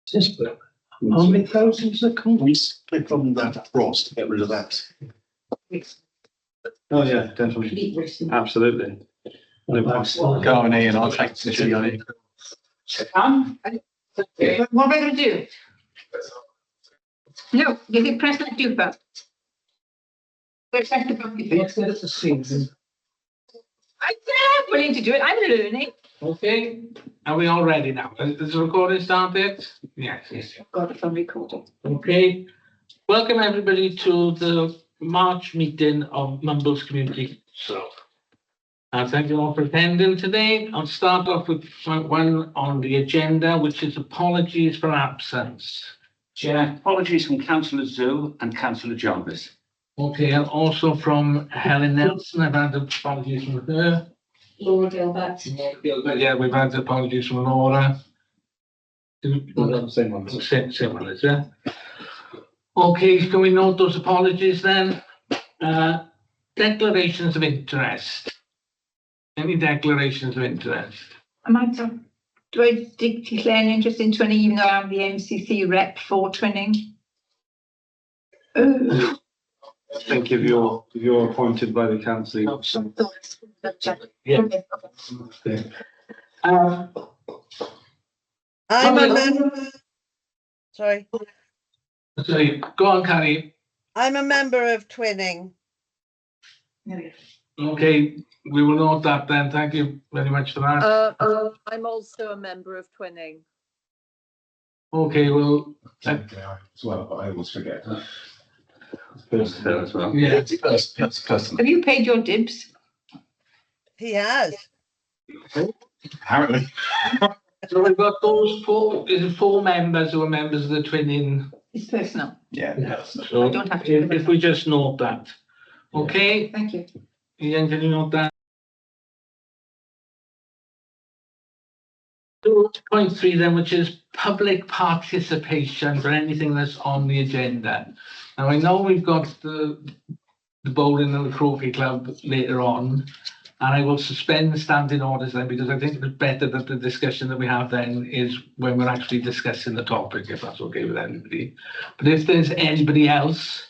Just put how many thousands of coins? Click on that cross to get rid of that. Oh, yeah, definitely. Absolutely. Go on, Ian, I'll take the tea on it. What am I going to do? No, you can press that do button. Press the button. Let's get it to season. I'm willing to do it. I'm learning. Okay, are we all ready now? Is the recording started? Yes. I've got it on recording. Okay, welcome everybody to the March meeting of Mumbles Community Council. Thank you all for attending today. I'll start off with one on the agenda, which is apologies for absence. Chair, apologies from Councillor Zhu and Councillor Jarvis. Okay, and also from Helen Nelson, I've had apologies from her. Laura Gilbert. Yeah, we've had apologies from Laura. Same one. Same one, is it? Okay, can we note those apologies then? Declarations of interest. Any declarations of interest? Do I declare an interest in twinning even though I'm the MCC rep for twinning? Oh. I think if you're appointed by the council. Yeah. I'm a member. Sorry, Sorry, go on, Carrie. I'm a member of Twinning. Okay, we will note that then. Thank you very much for that. I'm also a member of Twinning. Okay, well, As well, but I always forget. As well. yeah. Have you paid your dibs? He has. Apparently. So we've got those four members who are members of the twinning. It's personal. Yeah. So I don't have to. if we just note that. Okay, Thank you. Ian, can you note that? 2.3 then, which is public participation for anything that's on the agenda. Now, I know we've got the bowling and the trophy club later on, and I will suspend the standing orders then because I think it's better that the discussion that we have then is when we're actually discussing the topic, if that's okay with anybody. But if there's anybody else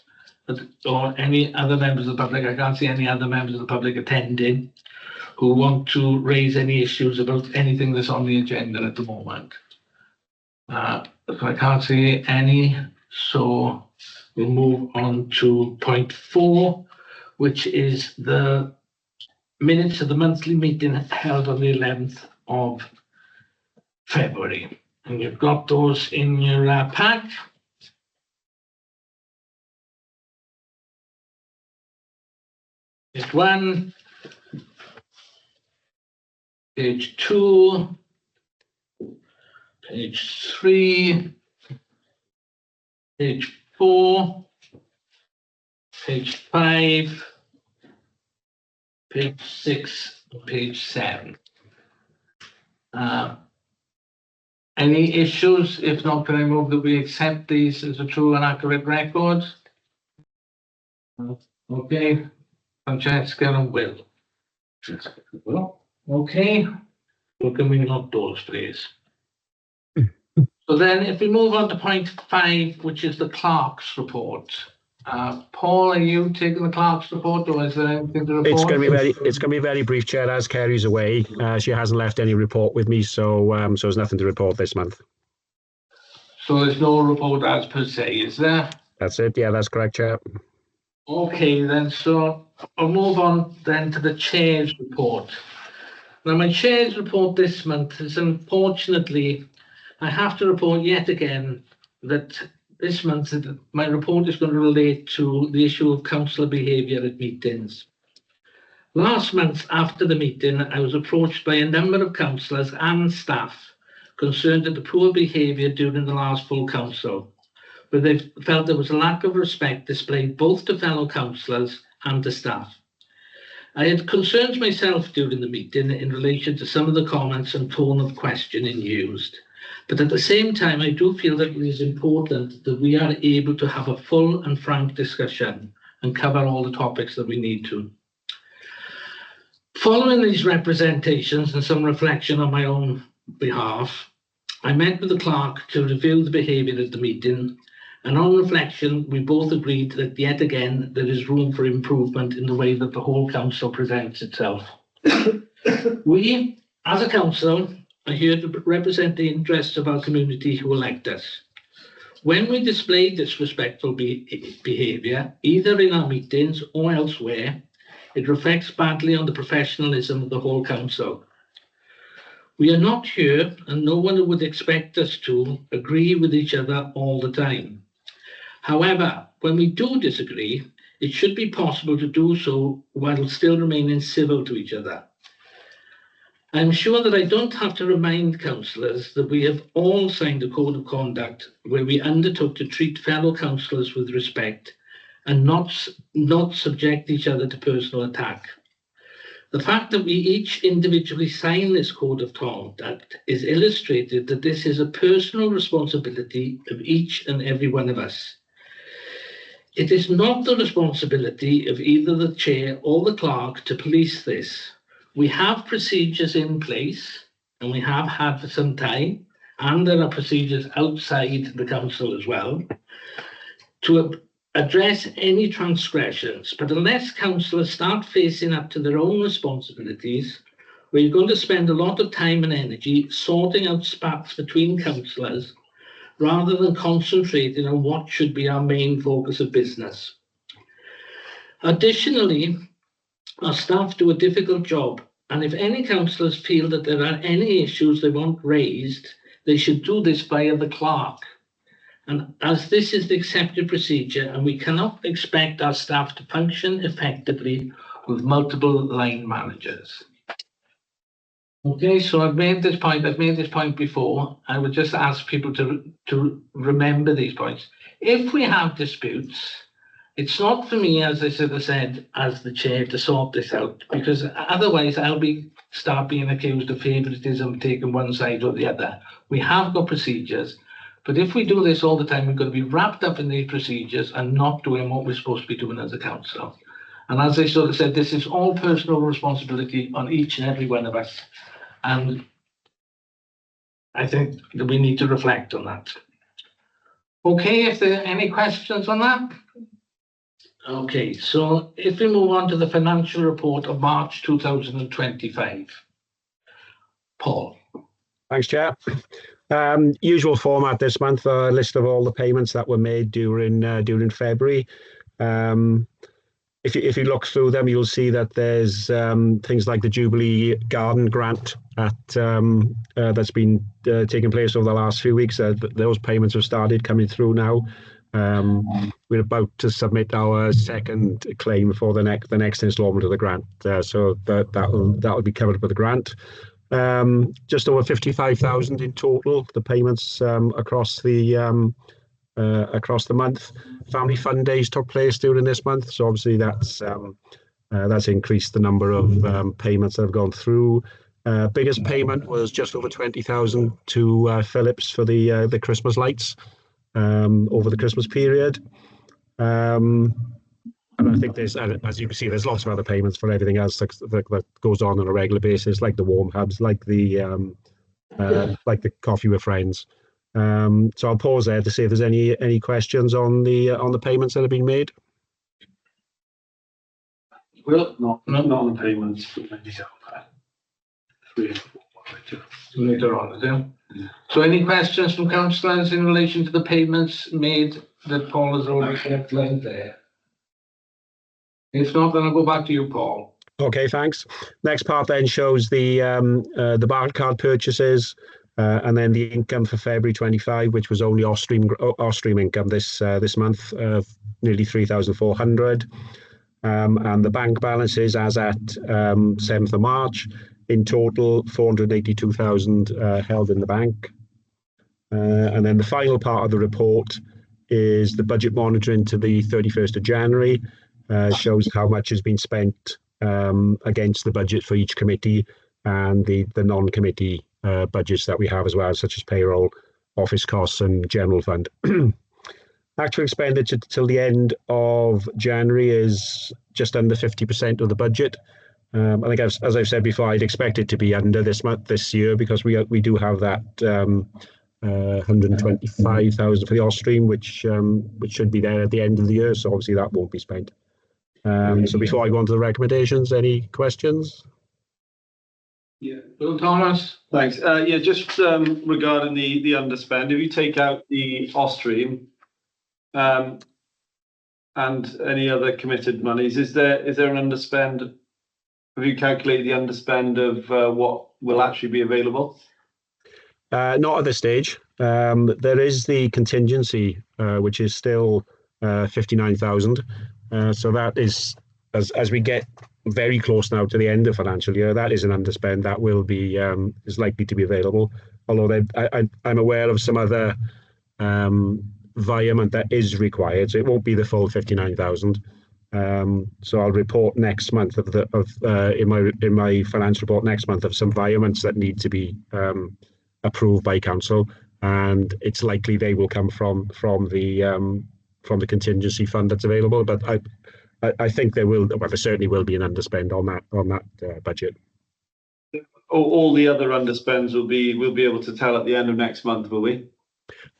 or any other members of the public, I can't see any other members of the public attending who want to raise any issues about anything that's on the agenda at the moment. So I can't see any, so we'll move on to point 4, which is the minutes of the monthly meeting held on the 11th of February. And you've got those in your pack. Page 1, page 2, page 3, page 4, page 5, page 6, page 7. Any issues? If not, can I move that we accept these as a true and accurate record? Okay, Francesca and Will. Okay, well, can we note those, please? So then if we move on to point 5, which is the clerk's report. Paul, are you taking the clerk's report or is there anything to report? It's going to be very brief, Chair, as Kerry's away. She hasn't left any report with me, so there's nothing to report this month. So there's no report as per se, is there? That's it. Yeah, that's correct, Chair. Okay, then, so I'll move on then to the chair's report. Now, my chair's report this month is, unfortunately, I have to report yet again that this month my report is going to relate to the issue of councillor behaviour at meetings. Last month, after the meeting, I was approached by a number of councillors and staff concerned at the poor behaviour during the last full council, where they felt there was a lack of respect displayed both to fellow councillors and to staff. I had concerns myself during the meeting in relation to some of the comments and tone of questioning used, but at the same time I do feel that it is important that we are able to have a full and frank discussion and cover all the topics that we need to. Following these representations and some reflection on my own behalf, I met with the clerk to review the behaviour at the meeting, and on reflection, we both agreed that yet again there is room for improvement in the way that the whole council presents itself. We, as a council, are here to represent the interests of our community who elect us. When we display disrespectful behaviour, either in our meetings or elsewhere, it reflects badly on the professionalism of the whole council. We are not here, and no one would expect us to agree with each other all the time. However, when we do disagree, it should be possible to do so while still remaining civil to each other. I'm sure that I don't have to remind councillors that we have all signed a code of conduct where we undertook to treat fellow councillors with respect and not subject each other to personal attack. The fact that we each individually sign this code of conduct is illustrated that this is a personal responsibility of each and every one of us. It is not the responsibility of either the chair or the clerk to police this. We have procedures in place, and we have had for some time, and there are procedures outside the council as well, to address any transgressions. But unless councillors start facing up to their own responsibilities, we're going to spend a lot of time and energy sorting out spats between councillors rather than concentrating on what should be our main focus of business. Additionally, our staff do a difficult job, and if any councillors feel that there are any issues they want raised, they should do this via the clerk. And as this is the accepted procedure, and we cannot expect our staff to function effectively with multiple line managers. Okay, so I've made this point before. I would just ask people to remember these points. If we have disputes, it's not for me, as I said, as the chair, to sort this out, because otherwise I'll start being accused of favouritism, taking one side or the other. We have got procedures, but if we do this all the time, we're going to be wrapped up in these procedures and not doing what we're supposed to be doing as a council. And as I said, this is all personal responsibility on each and every one of us. And I think that we need to reflect on that. Okay, if there are any questions on that? Okay, so if we move on to the financial report of March 2025. Paul. Thanks, Chair. Usual format this month, a list of all the payments that were made during February. If you look through them, you'll see that there's things like the Jubilee Garden grant that's been taking place over the last few weeks. Those payments have started coming through now. We're about to submit our second claim for the next instalment of the grant, so that will be covered by the grant. Just over 55,000 in total, the payments across the month. Family fun days took place during this month, so obviously that's increased the number of payments that have gone through. Biggest payment was just over 20,000 to Philips for the Christmas lights over the Christmas period. And I think there's, as you can see, there's lots of other payments for everything else that goes on a regular basis, like the warm hubs, like the coffee with friends. So I'll pause there to see if there's any questions on the payments that have been made. Well, not on the payments, but maybe later on, is it? So any questions from councillors in relation to the payments made that Paul has already outlined there? If not, then I'll go back to you, Paul. Okay, thanks. Next part then shows the Barclaycard purchases and then the income for February 25, which was only Ostream income this month of nearly 3,400. And the bank balances as at 7th of March, in total 482,000 held in the bank. And then the final part of the report is the budget monitoring to the 31st of January. Shows how much has been spent against the budget for each committee and the non-committee budgets that we have as well, such as payroll, office costs and general fund. Actual expenditure till the end of January is just under 50% of the budget. I think, as I've said before, I'd expect it to be under this year because we do have that 125,000 for the Ostream, which should be there at the end of the year. So obviously that won't be spent. So before I go on to the recommendations, any questions? Yeah. Bill Thomas? Thanks. Yeah, just regarding the underspend, if you take out the Ostream and any other committed monies, is there an underspend? Have you calculated the underspend of what will actually be available? Not at this stage. There is the contingency, which is still 59,000. So that is, as we get very close now to the end of financial year, that is an underspend that will be is likely to be available. Although I'm aware of some other environment that is required, so it won't be the full 59,000. So I'll report next month in my financial report next month of some environments that need to be approved by council, and it's likely they will come from the contingency fund that's available. But I think there certainly will be an underspend on that budget. All the other underspends we'll be able to tell at the end of next month, will we?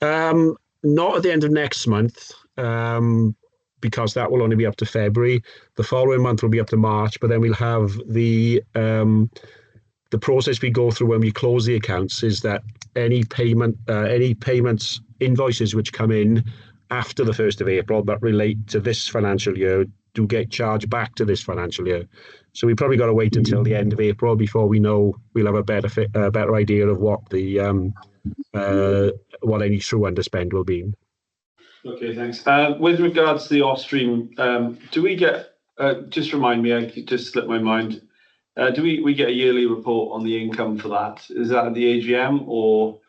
Not at the end of next month, because that will only be up to February. The following month will be up to March, but then we'll have the process we go through when we close the accounts is that any payments, invoices which come in after the 1st of April but relate to this financial year do get charged back to this financial year. So we probably got to wait until the end of April before we know we'll have a better idea of what what any true underspend will be. Okay, thanks. With regards to the Ostream, do we get? Just remind me. I just slipped my mind. Do we get a yearly report on the income for that? Is that at the AGM, or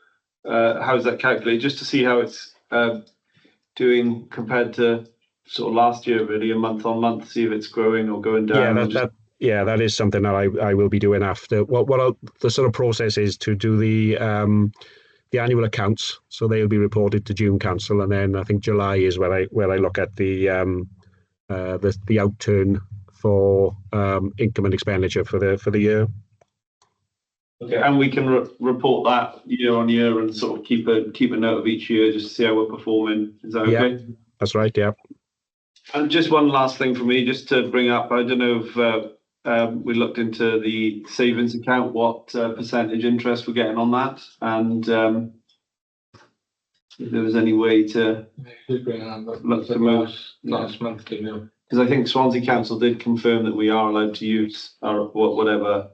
how is that calculated? Just to see how it's doing compared to sort of last year, really, a month on month, see if it's growing or going down. That is something that I will be doing after. The sort of process is to do the annual accounts, so they'll be reported to June Council, and then I think July is where I look at the outturn for income and expenditure for the year. Okay, and we can report that year on year and sort of keep a note of each year just to see how we're performing. Is that okay? Yeah, that's right. Yeah. And just one last thing for me, just to bring up. I don't know if we looked into the savings account, what percentage interest we're getting on that, and if there was any way to look to move last month, because I think Swansea Council did confirm that we are allowed to use our whatever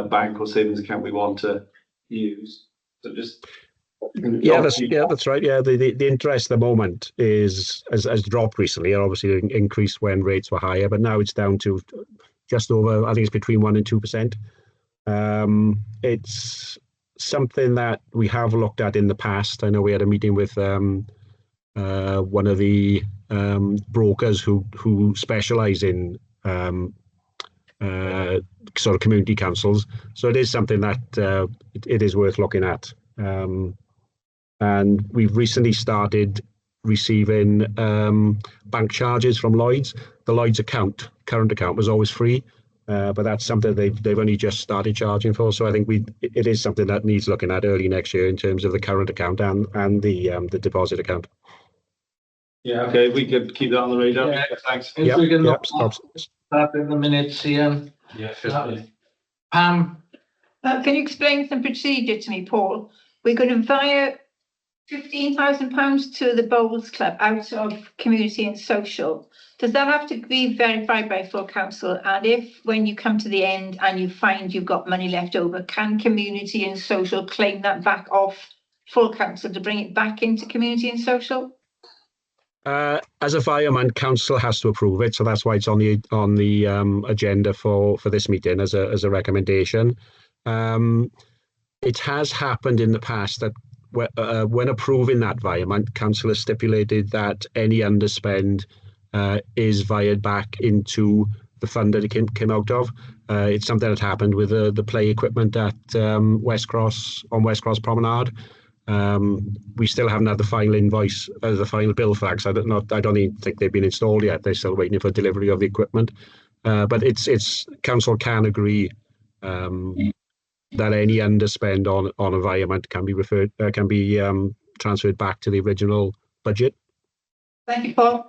bank or savings account we want to use. So just that's right. Yeah, the interest at the moment has dropped recently. It obviously increased when rates were higher, but now it's down to just over, I think it's between 1% and 2%. It's something that we have looked at in the past. I know we had a meeting with one of the brokers who specialise in sort of community councils. So it is something that it is worth looking at. And we've recently started receiving bank charges from Lloyds. The Lloyds current account was always free, but that's something they've only just started charging for. So I think it is something that needs looking at early next year in terms of the current account and the deposit account. Yeah, okay, we could keep that on the radar. Yeah. Thanks. if we can look Stops. that in the minutes, Ian. Yeah, Pam? Can you explain some procedure to me, Paul? We're going to via £15,000 to the Bowls Club out of community and social. Does that have to be verified by full council? And if, when you come to the end and you find you've got money left over, can community and social claim that back off full council to bring it back into community and social? As a fireman, council has to approve it, so that's why it's on the agenda for this meeting as a recommendation. It has happened in the past that when approving that environment, council has stipulated that any underspend is vired back into the fund that it came out of. It's something that happened with the play equipment at West Cross Promenade. We still haven't had the final invoice, the final bill for that. I don't even think they've been installed yet. They're still waiting for delivery of the equipment. But it's council can agree any underspend on environment can be transferred back to the original budget. Thank you, Paul.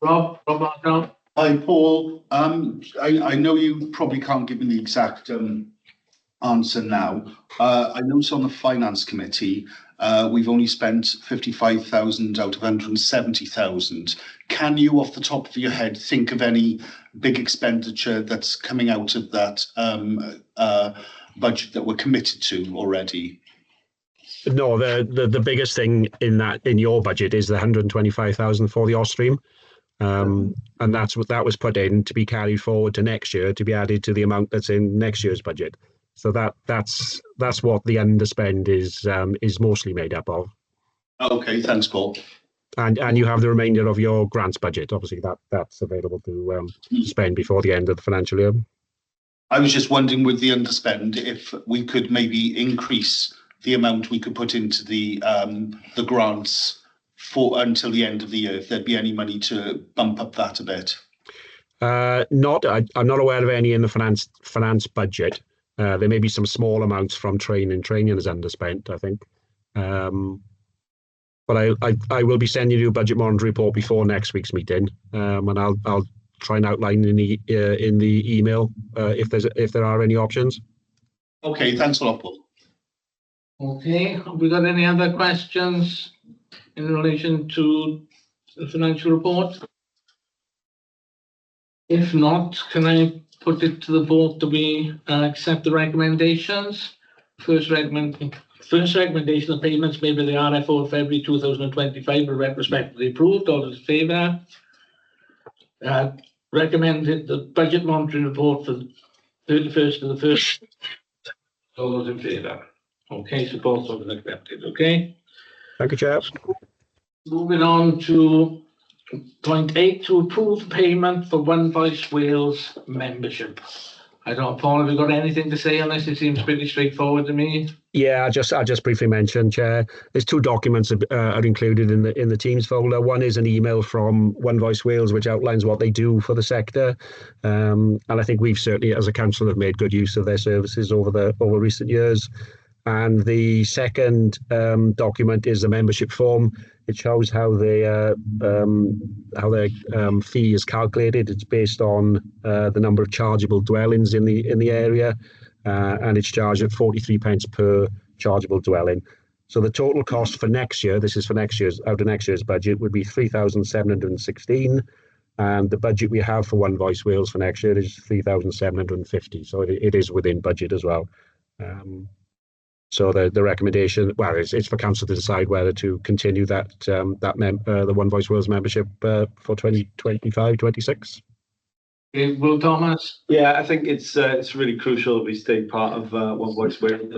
Rob Arnold. Hi, Paul. I know you probably can't give me the exact answer now. I noticed on the finance committee, we've only spent 55,000 out of 170,000. Can you, off the top of your head, think of any big expenditure that's coming out of that budget that we're committed to already? No, the biggest thing in your budget is the 125,000 for the Ostream. And that was put in to be carried forward to next year to be added to the amount that's in next year's budget. So that's what the underspend is mostly made up of. Okay, thanks, Paul. And you have the remainder of your grants budget. Obviously, that's available to spend before the end of the financial year. I was just wondering with the underspend if we could maybe increase the amount we could put into the grants for until the end of the year, if there'd be any money to bump up that a bit. I'm not aware of any in the finance budget. There may be some small amounts from training. Training is underspent, I think. But I will be sending you a budget monitoring report before next week's meeting, and I'll try and outline in the email if there are any options. Okay, thanks a lot, Paul. Okay, have we got any other questions in relation to the financial report? If not, can I put it to the vote that we accept the recommendations? First recommendation of payments made by the RFO of February 2025 are retrospectively approved. All those in favour? Recommended the budget monitoring report for the 31st of the 1st. All those in favour? Okay, so both of them accepted. Okay. Thank you, Chair. Moving on to point 8, to approve payment for One Voice Wales membership. I don't know, Paul, have you got anything to say on this? It seems pretty straightforward to me. Yeah, I'll just briefly mention, Chair. There's 2 documents are included in the Teams folder. One is an email from One Voice Wales, which outlines what they do for the sector, and I think we've certainly, as a council, have made good use of their services over recent years. And the second document is the membership form. It shows how their fee is calculated. It's based on the number of chargeable dwellings in the area, and it's charged at 43 pence per chargeable dwelling. So the total cost for next year, this is for next year's budget, would be 3,716, and the budget we have for One Voice Wales for next year is 3,750. So it is within budget as well. So the recommendation, well, it's for council to decide whether to continue the One Voice Wales membership for 2025-26. Okay, Will Thomas? Yeah, I think it's really crucial that we stay part of One Voice Wales.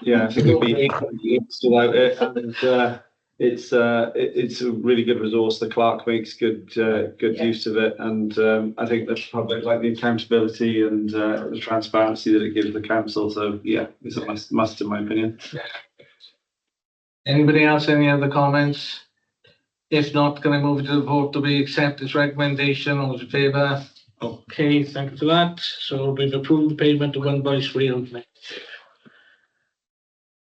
Yeah, I think it'd be without it, and it's a really good resource. The clerk makes good use of it, and I think the public like the accountability and the transparency that it gives the council. So yeah, it's a must in my opinion. Anybody else? Any other comments? If not, can I move to the vote that we accept this recommendation? All those in favour? Okay, thank you for that. So we've approved the payment of One Voice Wales.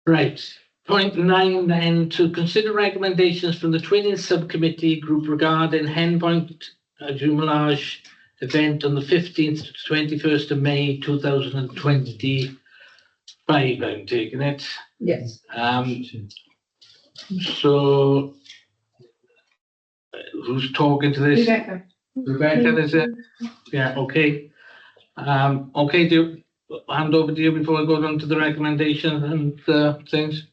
Right. Point 9 then, to consider recommendations from the Twinning Subcommittee Group regarding Hen Point Jumelage event on the 15th to 21st of May 2025. I'm taking it. Yes. So who's talking to this? Rebecca. Rebecca, is it? Yeah, okay. Okay, hand over to you before I go on to the recommendations and things.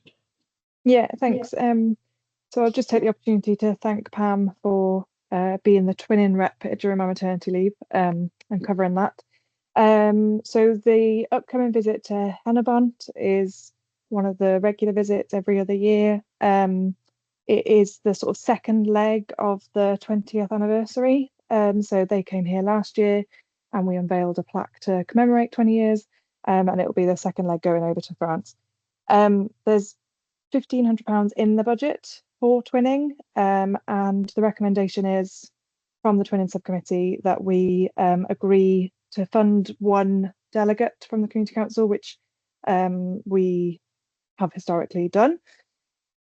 Yeah, thanks. So I'll just take the opportunity to thank Pam for being the Twinning rep during my maternity leave and covering that. So the upcoming visit to Hennebont is one of the regular visits every other year. It is the sort of second leg of the 20th anniversary. So they came here last year and we unveiled a plaque to commemorate 20 years, and it will be the second leg going over to France. There's £1,500 in the budget for Twinning, and the recommendation is from the Twinning subcommittee that we agree to fund one delegate from the community council, which we have historically done.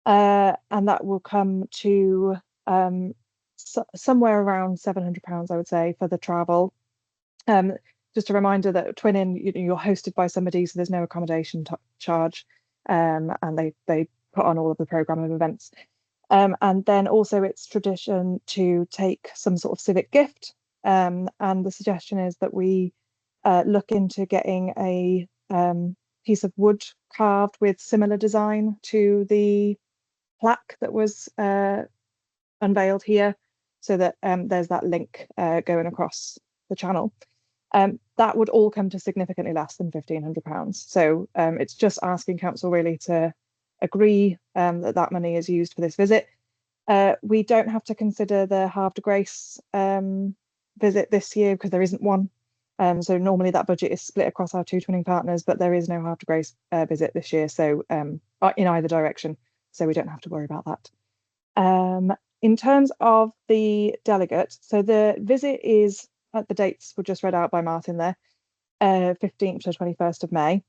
And that will come to somewhere around £700, I would say, for the travel. Just a reminder that Twinning, you're hosted by somebody, so there's no accommodation charge, and they put on all of the programme of events. And then also it's tradition to take some sort of civic gift, and the suggestion is that we look into getting a piece of wood carved with similar design to the plaque that was unveiled here, so that there's that link going across the channel. That would all come to significantly less than £1,500. So it's just asking council really to agree that that money is used for this visit. We don't have to consider the Havre de Grace visit this year because there isn't one. So normally that budget is split across our two twinning partners, but there is no Havre de Grace visit this year, so in either direction. So we don't have to worry about that. In terms of the delegate, so the visit is, the dates were just read out by Martin there, 15th to 21st of May.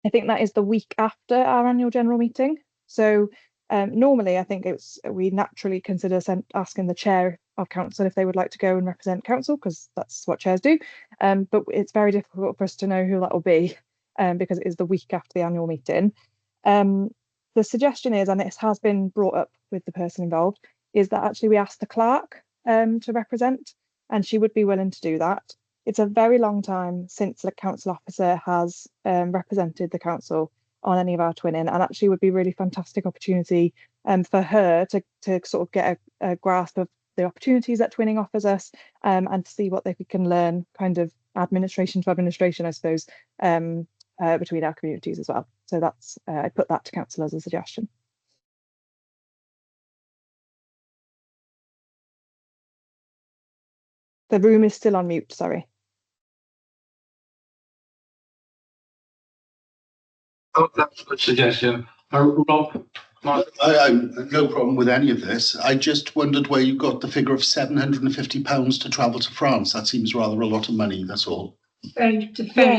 I think that is the week after our annual general meeting. So normally I think we naturally consider asking the chair of council if they would like to go and represent council, because that's what chairs do. But it's very difficult for us to know who that will be because it is the week after the annual meeting. The suggestion is, and this has been brought up with the person involved, is that actually we ask the clerk to represent, and she would be willing to do that. It's a very long time since a council officer has represented the council on any of our twinning, and actually would be a really fantastic opportunity for her to sort of get a grasp of the opportunities that twinning offers us, and to see what we can learn, kind of administration to administration, I suppose, between our communities as well. So that's I put that to council as a suggestion. The room is still on mute, sorry. Oh, that's a good suggestion. Rob, Martin? I'm no problem with any of this. I just wondered where you got the figure of £750 to travel to France. That seems rather a lot of money, that's all. Ferry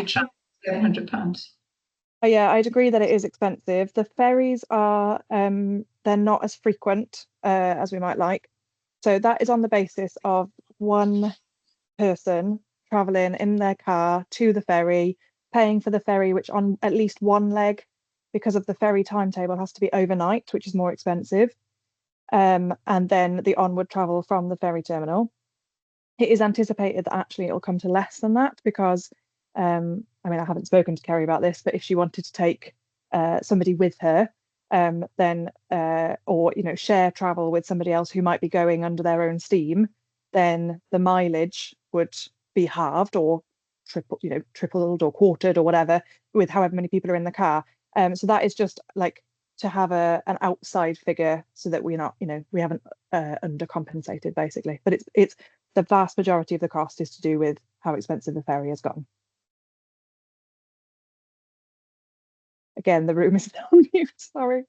travel, £700. Yeah, I'd agree that it is expensive. The ferries are, they're not as frequent as we might like. So that is on the basis of one person travelling in their car to the ferry, paying for the ferry, which on at least one leg, because of the ferry timetable, has to be overnight, which is more expensive. And then the onward travel from the ferry terminal. It is anticipated that actually it'll come to less than that because, I mean, I haven't spoken to Kerry about this, but if she wanted to take somebody with her, then, or, share travel with somebody else who might be going under their own steam, then the mileage would be halved or tripled or quartered or whatever with however many people are in the car. So that is just like to have an outside figure so that we're not, we haven't undercompensated basically. But it's the vast majority of the cost is to do with how expensive the ferry has gotten. Again, the room is still on mute, sorry.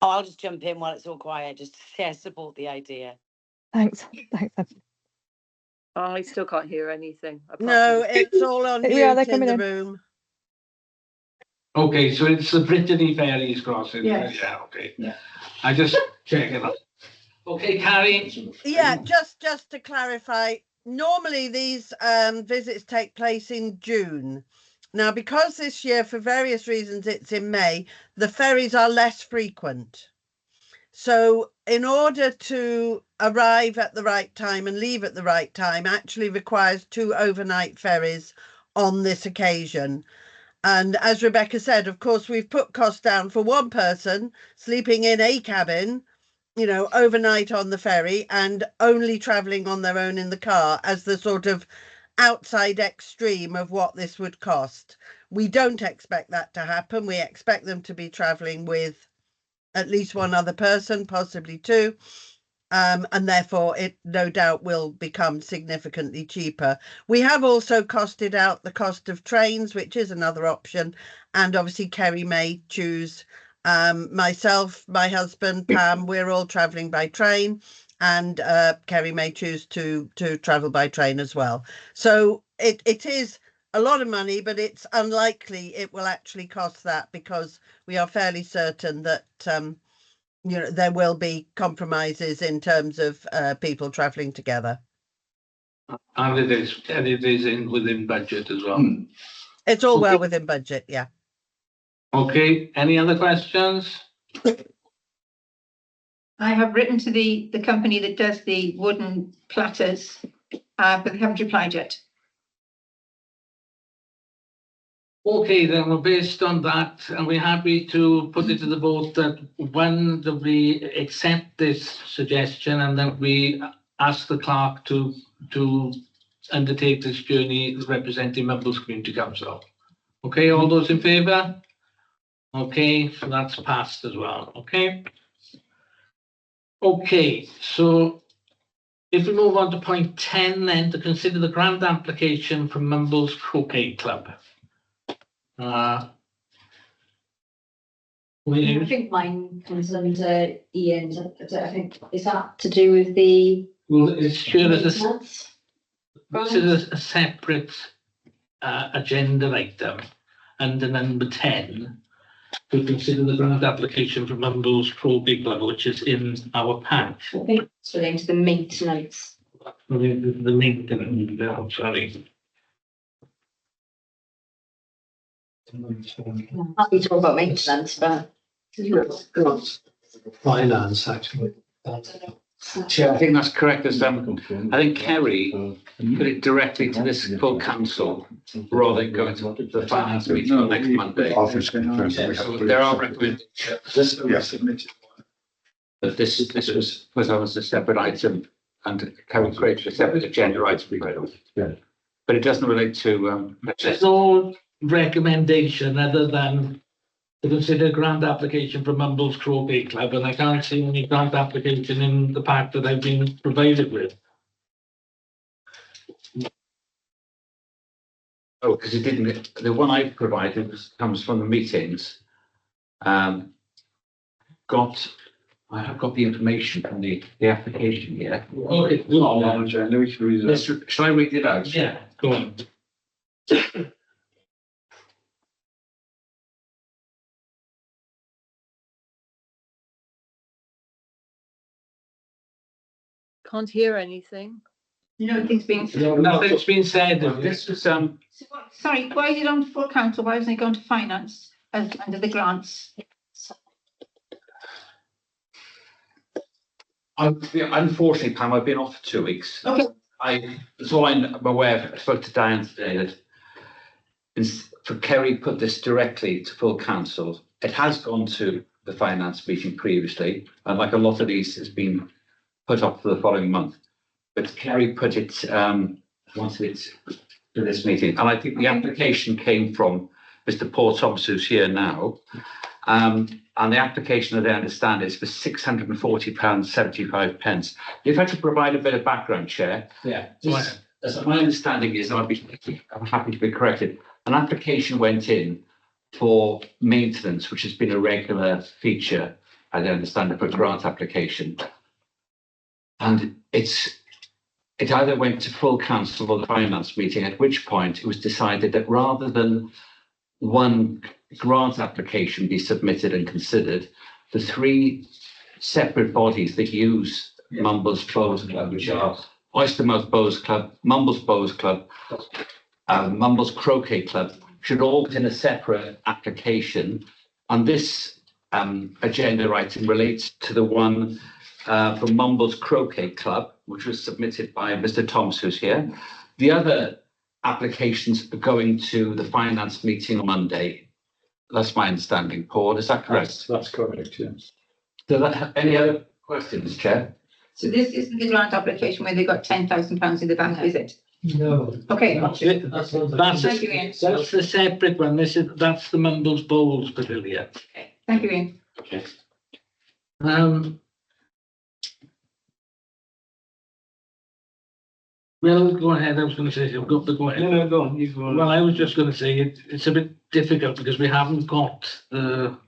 Oh, I'll just jump in while it's all quiet, just to say I support the idea. Thanks. I still can't hear anything. No, it's all on mute Yeah, they're in coming the in. room. Okay, so it's the Brittany Ferries crossing. Yes. Yeah, okay. Yeah. I just check it out. Okay, Carrie. Yeah, just to clarify, normally these visits take place in June. Now, because this year, for various reasons, it's in May, the ferries are less frequent. So in order to arrive at the right time and leave at the right time actually requires 2 overnight ferries on this occasion. And as Rebecca said, of course, we've put costs down for one person sleeping in a cabin, overnight on the ferry and only travelling on their own in the car as the sort of outside extreme of what this would cost. We don't expect that to happen. We expect them to be travelling with at least one other person, possibly 2. And therefore it no doubt will become significantly cheaper. We have also costed out the cost of trains, which is another option. And obviously Kerry may choose, myself, my husband, Pam, we're all travelling by train, and Kerry may choose to travel by train as well. So it is a lot of money, but it's unlikely it will actually cost that, because we are fairly certain that there will be compromises in terms of people travelling together. And it is within budget as well. It's all well Okay. within budget, yeah. Okay, any other questions? I have written to the company that does the wooden platters, but they haven't replied yet. Okay, then we're based on that, and we're happy to put it to the vote that when do we accept this suggestion, and then we ask the clerk to undertake this journey representing Mumbles Community Council. Okay, all those in favour? Okay, so that's passed as well, okay? Okay, so if we move on to point 10 then, to consider the grant application from Mumbles Croquet Club. I think mine comes under Ian's. I think, is that to do with the Well, it's sure as maintenance? this is a separate agenda item under number 10 to consider the grant application from Mumbles Croquet Club, which is in our patch. I think it's relating to the maintenance. The maintenance bill, sorry. I'll be talking about maintenance, but. Finance, actually. Chair, I think that's correct. As I think Kerry put it directly to this full council rather than going to the finance meeting on next Monday. So there are recommendations. This was submitted. But this was put on as a separate item, and Kerry created a separate agenda item. But it doesn't relate to. There's no recommendation other than to consider grant application from Mumbles Croquet Club, and I can't see any grant application in the pack that I've been provided with. Oh, because it didn't, the one I provided comes from the meetings. I have got the information from the application here. Oh, it's not on Shall I read it out? Yeah, go on. Can't hear anything. Nothing's being. Nothing's been said. This was Sorry, why is it on full council? Why isn't it going to finance as under the grants? Unfortunately, Pam, I've been off for 2 weeks. Okay. So I'm aware of, I spoke to Diane today that for Kerry put this directly to full council. It has gone to the finance meeting previously, and like a lot of these has been put off for the following month. But Kerry put it, wanted it to this meeting, and I think the application came from Mr. Paul Thompson, who's here now. And the application, as I understand, is for £640.75. If I could provide a bit of background, Chair. Yeah. As my understanding is, and I'm happy to be corrected, an application went in for maintenance, which has been a regular feature, as I understand it, for a grant application. And it either went to full council or the finance meeting, at which point it was decided that rather than one grant application be submitted and considered, the 3 separate bodies that use Mumbles Bows Club, which are Oystermouth Bows Club, Mumbles Bows Club, Mumbles Croquet Club, should all put in a separate application. And this agenda item relates to the one from Mumbles Croquet Club, which was submitted by Mr. Thomas, who's here. The other applications are going to the finance meeting on Monday. That's my understanding. Paul, is that correct? That's correct, yes. Any other questions, Chair? So this isn't the grant application where they got £10,000 in the bank, is it? No. Okay. That's Thank you, Ian. that's the separate one. That's the Mumbles Bowls Pavilion. Okay. Thank you, Ian. Okay. Well, go ahead, I was going to say, I've got to go ahead. No, go on, you go on. Well, I was just going to say it's a bit difficult because we haven't got the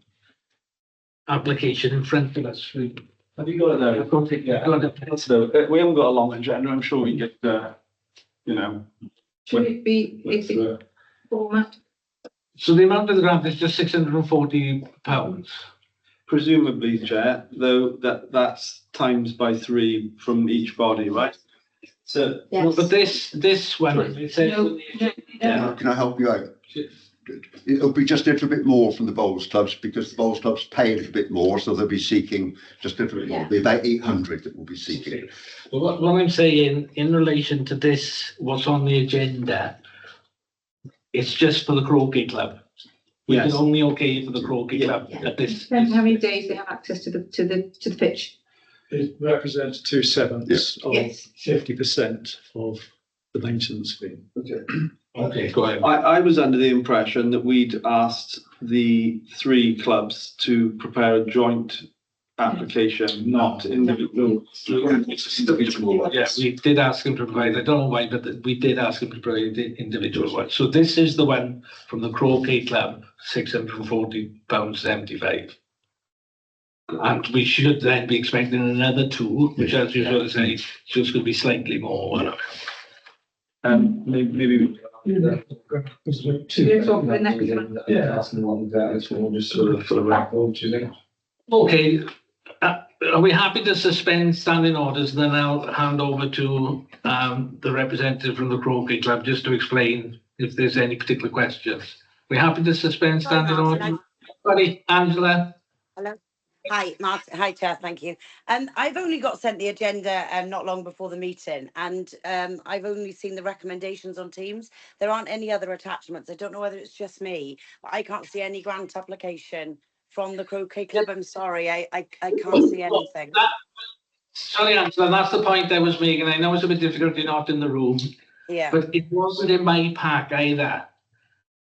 application in front of us. Have you got it there? I've got it, yeah. We haven't got a long agenda, I'm sure we get, you know. Should it be, is it format? So the amount of the grant is just £640. Presumably, Chair, though, that's times by 3 from each body, right? So, No, but this one, it says. No, no. Can I help you out? It'll be just a little bit more from the bowls clubs because the bowls clubs pay a little bit more, so they'll be seeking just a little bit more. It'll be about 800 that will be seeking. Well, what I'm saying in relation to this, what's on the agenda, it's just for the Croquet Club. We can Yes. only okay for the Croquet Club at this. Depends how many days they have access to the pitch. It represents 2/7 of Yes. 50% of the maintenance fee. Okay, go ahead. I was under the impression that we'd asked the 3 clubs to prepare a joint application, not individual. Yeah, we did ask him to provide, I don't know why, but we did ask him to provide the individual one. So this is the one from the Croquet Club, £640.75. And we should then be expecting another 2, which as you sort of say, just going to be slightly more. Whatever. Maybe. Let's talk for the next one. Okay, are we happy to suspend standing orders? Then I'll hand over to the representative from the Croquet Club just to explain if there's any particular questions. We happy to suspend standing orders? Sorry, Angela. Hello. Hi, Martin. Hi, Chair. Thank you. I've only got sent the agenda not long before the meeting, and I've only seen the recommendations on Teams. There aren't any other attachments. I don't know whether it's just me, but I can't see any grant application from the Croquet Club. I'm sorry, I can't see anything. Sorry, Angela, that's the point I was making. I know it's a bit difficult, you're not in the room. Yeah. But it wasn't in my pack either.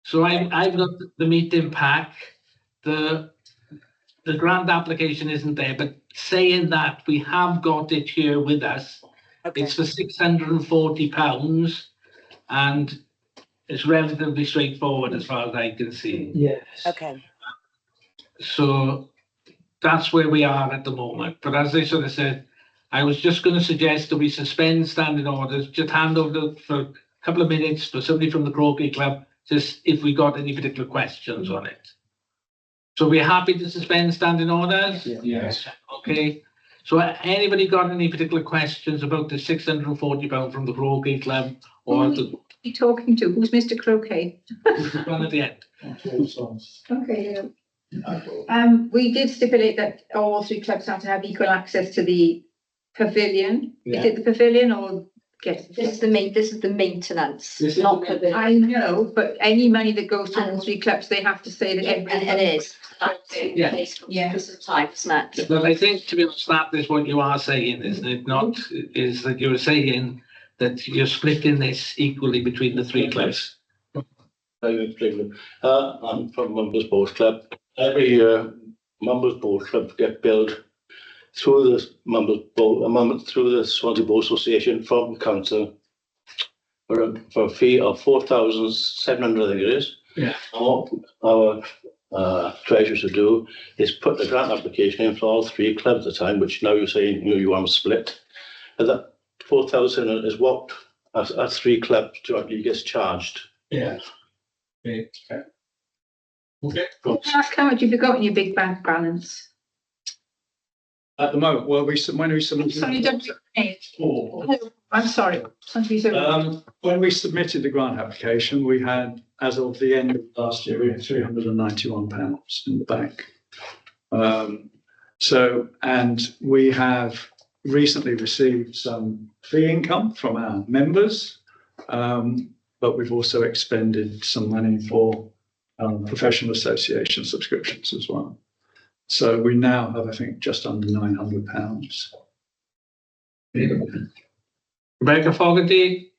So I've got the meeting pack. The grant application isn't there, but saying that, we have got it here with us. Okay. It's for £640 and it's relatively straightforward as far as I can see. Yes. Okay. So that's where we are at the moment. But as I sort of said, I was just going to suggest that we suspend standing orders, just hand over for a couple of minutes for somebody from the Croquet Club, just if we got any particular questions on it. So we're happy to suspend standing orders? Yes. Okay. So anybody got any particular questions about the £640 from the Croquet Club or the You talking to? Who's Mr. Croquet? one at the end? Okay. We did stipulate that all 3 clubs have to have equal access to the pavilion. Is it the pavilion or? Yes. This is the maintenance, This is not the the. I know, but any money that goes to all 3 clubs, they have to say that And every. it is. That's in Yeah. place Yeah. for some time, isn't it? But I think, to be honest, that is what you are saying, isn't it? Not, is that you're saying that you're splitting this equally between the 3 clubs. I'm from Members Boat Club. Every year, Members Boat Club get billed through the through the Swansea Boat Association from council for a fee of 4,700, I think it is. Yeah. And what our treasurer should do is put the grant application in for all 3 clubs at the time, which now you're saying you want to split. And that 4,000 is what our 3 clubs jointly gets charged. Yeah. Okay. Okay. Can I ask how much you've got in your big bank balance? At the moment, well, when we submitted. Sorry, don't I'm sorry. When we submitted the grant application, we had, as of the end of last year, we had £391 in the bank. And we have recently received some fee income from our members, but we've also expended some money for professional association subscriptions as well. So we now have, I think, just under £900. Rebecca Fogarty?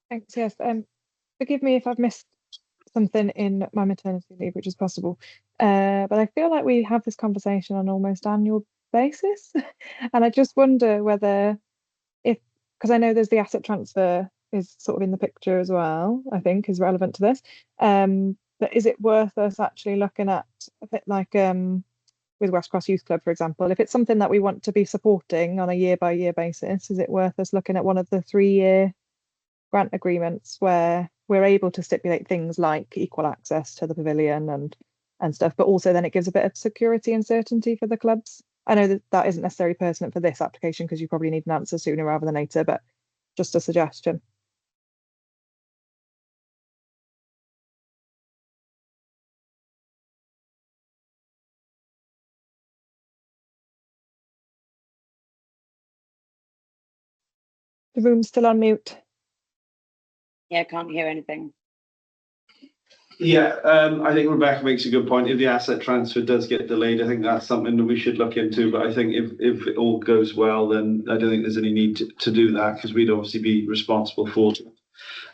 Thanks, yes. Forgive me if I've missed something in my maternity leave, which is possible. But I feel like we have this conversation on almost annual basis. And I just wonder whether if because I know there's the asset transfer is sort of in the picture as well, I think is relevant to this. But is it worth us actually looking at a bit like with West Cross Youth Club, for example, if it's something that we want to be supporting on a year by year basis, is it worth us looking at one of the 3-year grant agreements where we're able to stipulate things like equal access to the pavilion and stuff, but also then it gives a bit of security and certainty for the clubs? I know that that isn't necessarily pertinent for this application because you probably need an answer sooner rather than later, but just a suggestion. The room's still on mute. Yeah, can't hear anything. Yeah, I think Rebecca makes a good point. If the asset transfer does get delayed, I think that's something that we should look into. But I think if it all goes well, then I don't think there's any need to do that because we'd obviously be responsible for it.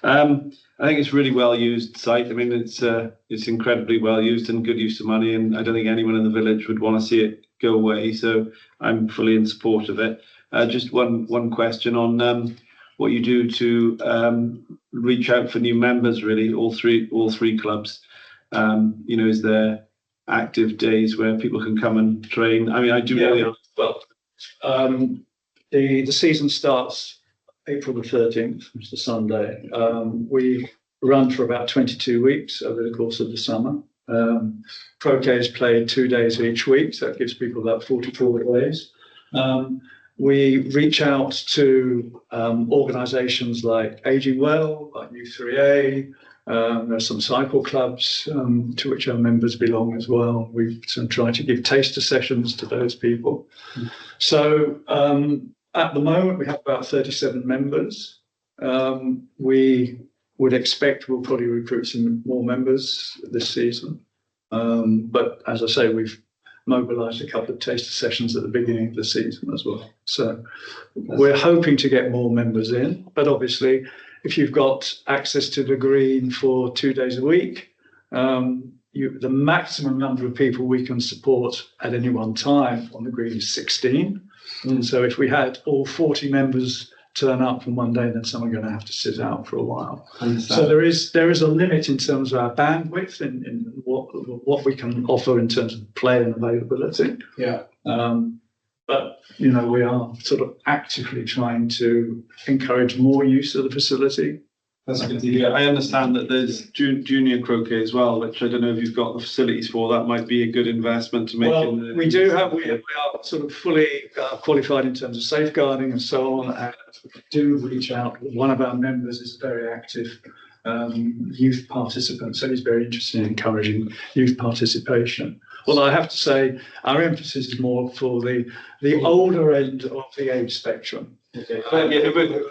I think it's really well used site. I mean, it's incredibly well used and good use of money, and I don't think anyone in the village would want to see it go away. So I'm fully in support of it. Just one question on what you do to reach out for new members. Really, all three clubs. You know, is there active days where people can come and train? I mean, I do know. Well, the season starts April the 13th, which is the Sunday. We run for about 22 weeks over the course of the summer. Croquet is played 2 days each week, so it gives people about 44 days. We reach out to organisations like Aging Well, like U3A. There are some cycle clubs to which our members belong as well. We try to give taster sessions to those people. So at the moment, we have about 37 members. We would expect we'll probably recruit some more members this season. But as I say, we've mobilised a couple of taster sessions at the beginning of the season as well. So we're hoping to get more members in. But obviously, if you've got access to the green for 2 days a week, the maximum number of people we can support at any one time on the green is 16. So if we had all 40 members turn up from one day, then some are going to have to sit out for a while. So there is a limit in terms of our bandwidth in what we can offer in terms of play and availability. Yeah. But you know, we are sort of actively trying to encourage more use of the facility. That's good to hear. I understand that there's junior croquet as well, which I don't know if you've got the facilities for. That might be a good investment to make. Well, we do have. We are sort of fully qualified in terms of safeguarding and so on. And we do reach out. One of our members is a very active youth participant, so he's very interested in encouraging youth participation. Well, I have to say our emphasis is more for the older end of the age spectrum.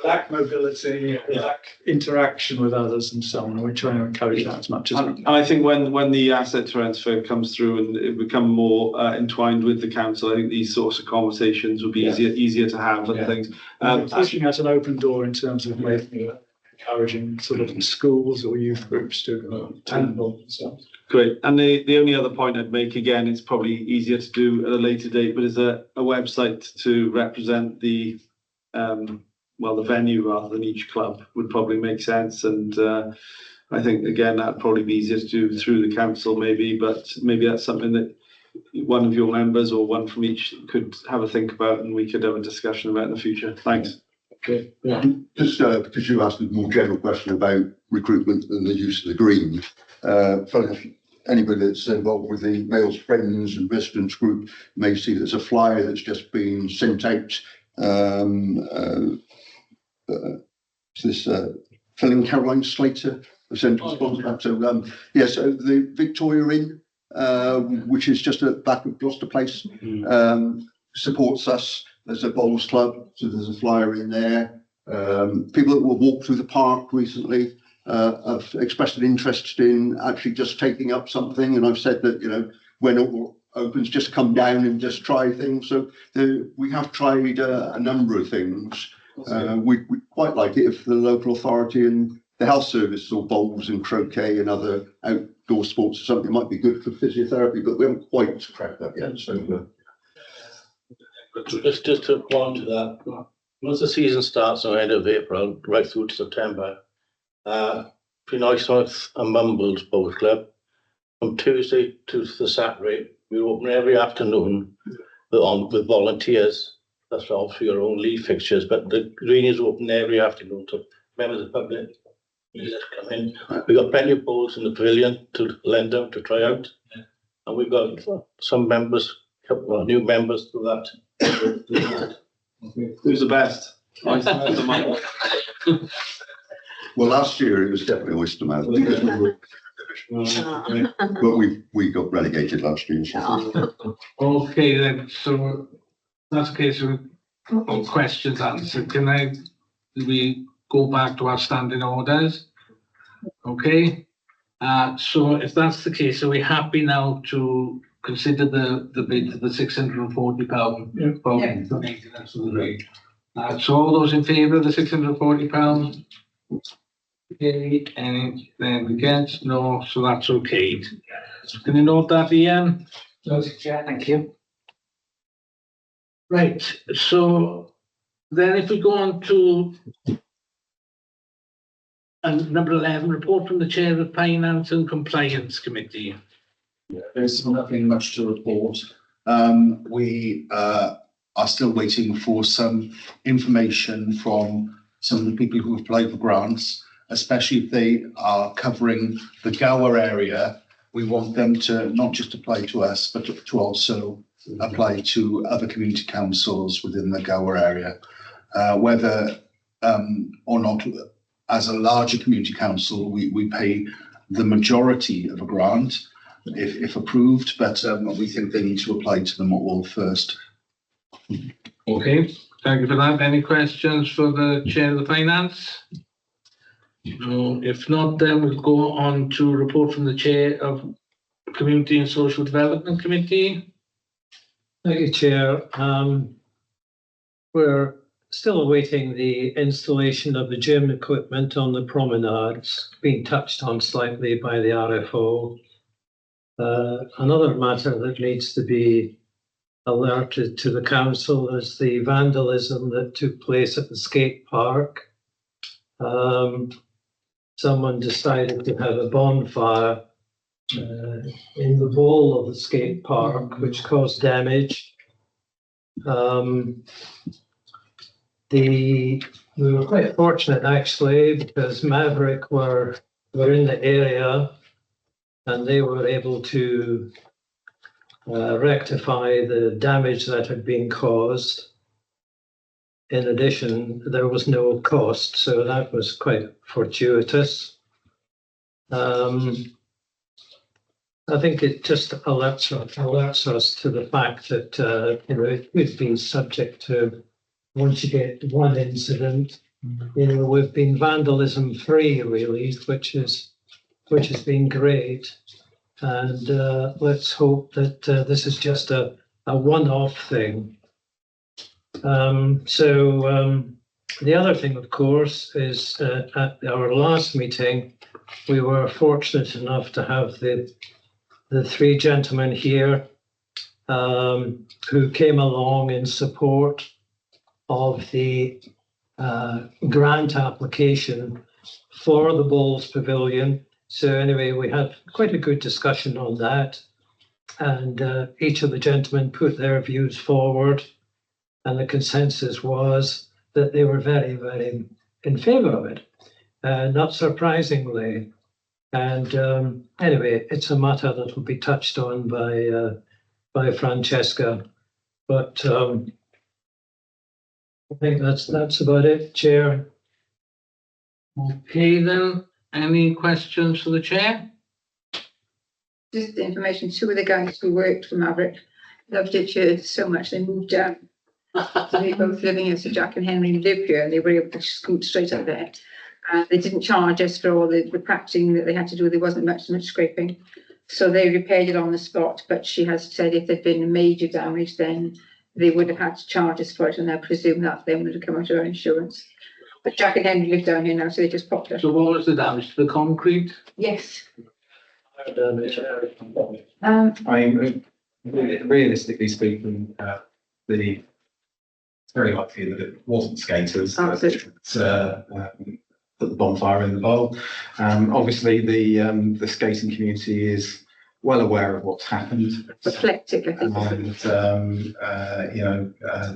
Lack mobility, lack interaction with others and so on. We're trying to encourage that as much as we can. I think when the asset transfer comes through and it become more entwined with the council, I think these sorts of conversations will be easier to have and things. Pushing out an open door in terms of making encouraging sort of schools or youth groups to involve themselves. Great. And the only other point I'd make, again, it's probably easier to do at a later date, but is a website to represent the venue rather than each club would probably make sense. And I think, again, that'd probably be easier to do through the council maybe, but maybe that's something that one of your members or one from each could have a think about and we could have a discussion about in the future. Thanks. Okay. Yeah. Just because you asked a more general question about recruitment and the use of the green, anybody that's involved with the Males Friends and Residents group may see there's a flyer that's just been sent out. This filling Caroline Slater sent a response back. So yes, the Victoria Inn, which is just at the back of Gloucester Place, supports us. There's a bowls club, so there's a flyer in there. People that will walk through the park recently have expressed an interest in actually just taking up something, and I've said that, you know, when it opens, just come down and just try things. So we have tried a number of things. We quite like it if the local authority and the health service or bowls and croquet and other outdoor sports or something might be good for physiotherapy, but we haven't quite cracked that yet. So just to go on to that, once the season starts on the end of April, right through to September, Pennoethnoeth and Mumbles Boat Club, from Tuesday to the Saturday, we open every afternoon with volunteers. That's obviously your own league fixtures, but the green is open every afternoon to members of the public. You just come in. We've got plenty of balls in the pavilion to lend them to try out. And we've got some members, couple of new members to that. Who's the best? Well, last year it was definitely Oystermouth because we were, but we got relegated last year. Okay, then, so that's the case with all questions answered. Do we go back to our standing orders? Okay, so if that's the case, are we happy now to consider the bid for the £640 for maintenance of the rig? So all those in favour of the £640? Okay, and then against? No, so that's okay. Can you note that, Ian? Noted, Chair, thank you. Right, so then if we go on to number 11, report from the Chair of the Finance and Compliance Committee. Yeah, there's nothing much to report. We are still waiting for some information from some of the people who have applied for grants, especially if they are covering the Gower area. We want them to not just apply to us, but to also apply to other community councils within the Gower area. Whether or not, as a larger community council, we pay the majority of a grant if approved, but we think they need to apply to them all first. Okay, thank you for that. Any questions for the Chair of the Finance? No, if not, then we'll go on to a report from the Chair of Community and Social Development Committee. Thank you, Chair. We're still awaiting the installation of the gym equipment on the promenades, being touched on slightly by the RFO. Another matter that needs to be alerted to the council is the vandalism that took place at the skate park. Someone decided to have a bonfire in the bowl of the skate park, which caused damage. We were quite fortunate actually, because Maverick were in the area and they were able to rectify the damage that had been caused. In addition, there was no cost, so that was quite fortuitous. I think it just alerts us to the fact that it could be subject to, once you get one incident, we've been vandalism free really, which has been great. And let's hope that this is just a one-off thing. The other thing, of course, is at our last meeting, we were fortunate enough to have the three gentlemen here who came along in support of the grant application for the Bowls Pavilion. So anyway, we had quite a good discussion on that, and each of the gentlemen put their views forward, and the consensus was that they were very, very in favour of it, not surprisingly. And anyway, it's a matter that will be touched on by Francesca, but I think that's about it, Chair. Okay, then, any questions for the Chair? Just the information, two of the guys who worked for Maverick loved it here so much they moved down. So they both living here, so Jack and Henry live here and they were able to scoot straight up there. And they didn't charge us for all the practicing that they had to do. There wasn't much scraping. So they repaired it on the spot, but she has said if there'd been major damage, then they would have had to charge us for it, and I presume that then would have come out of our insurance. But Jack and Henry live down here now, so they just popped it. So what was the damage to the concrete? Yes. I mean, realistically speaking, the very likely that it wasn't skaters Oh, that put the bonfire in the bowl. Obviously, the skating community is well aware of what's happened. Eclectic, I think. And,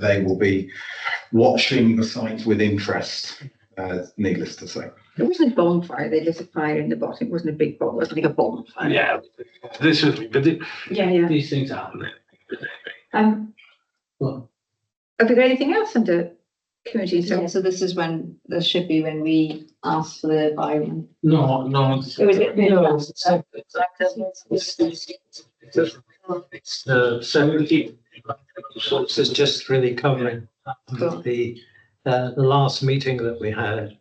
they will be watching the site with interest, needless to say. It wasn't a bonfire, they lit a fire in the bottom. It wasn't a big bomb, it wasn't like a bonfire. Yeah, this is, but Yeah. these things happen. Well, Have we got anything else under community? Yeah, so this is when, this should be when we ask for the buy-in. no. It was it. It's 70. So this is just really covering the last meeting that we had.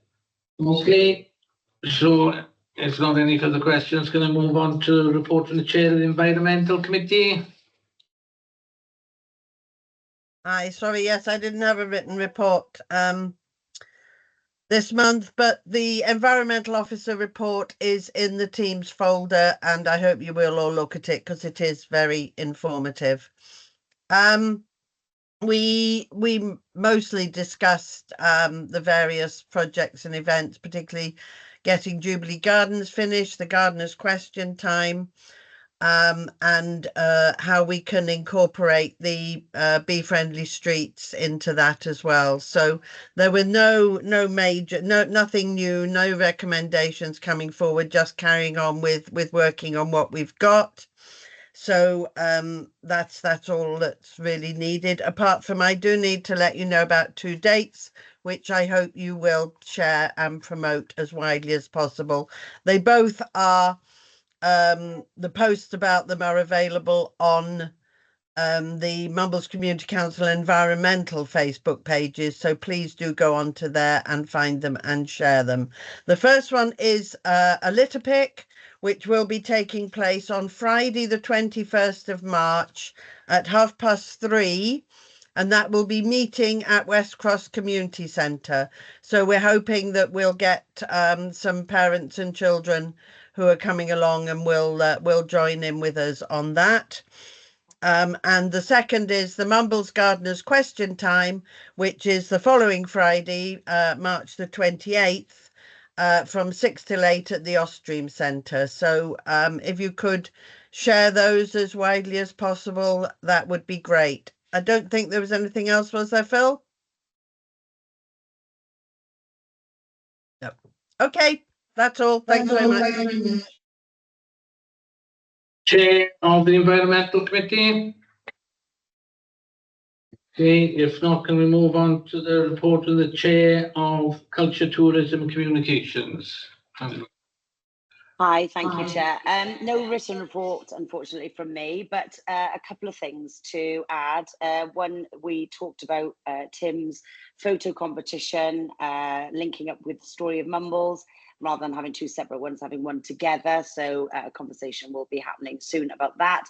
Okay, so if not any further questions, can I move on to the report from the chair of the Environmental Committee? Aye, sorry, yes, I didn't have a written report this month, but the environmental officer report is in the Teams folder, and I hope you will all look at it because it is very informative. We mostly discussed the various projects and events, particularly getting Jubilee Gardens finished, the gardeners' question time, and how we can incorporate the bee friendly streets into that as well. So there were nothing new, no recommendations coming forward, just carrying on with working on what we've got. So that's all that's really needed. Apart from, I do need to let you know about 2 dates, which I hope you will share and promote as widely as possible. They both are, the posts about them are available on the Mumbles Community Council environmental Facebook pages. So please do go onto there and find them and share them. The first one is a litter pick, which will be taking place on Friday, the 21st of March at 3:30. And that will be meeting at West Cross Community Centre. So we're hoping that we'll get some parents and children who are coming along and will join in with us on that. And the second is the Mumbles Gardeners Question Time, which is the following Friday, March the 28th. From 6 till 8 at the Ostream Centre. So if you could share those as widely as possible, that would be great. I don't think there was anything else, was there, Phil? No. Okay, that's all. Thanks very much. Chair of the Environmental Committee? Okay, if not, can we move on to the report of the Chair of Culture, Tourism and Communications? Hi, thank you, Chair. No written report, unfortunately, from me, but a couple of things to add. One, we talked about Tim's photo competition, linking up with the Story of Mumbles, rather than having 2 separate ones, having one together. So a conversation will be happening soon about that.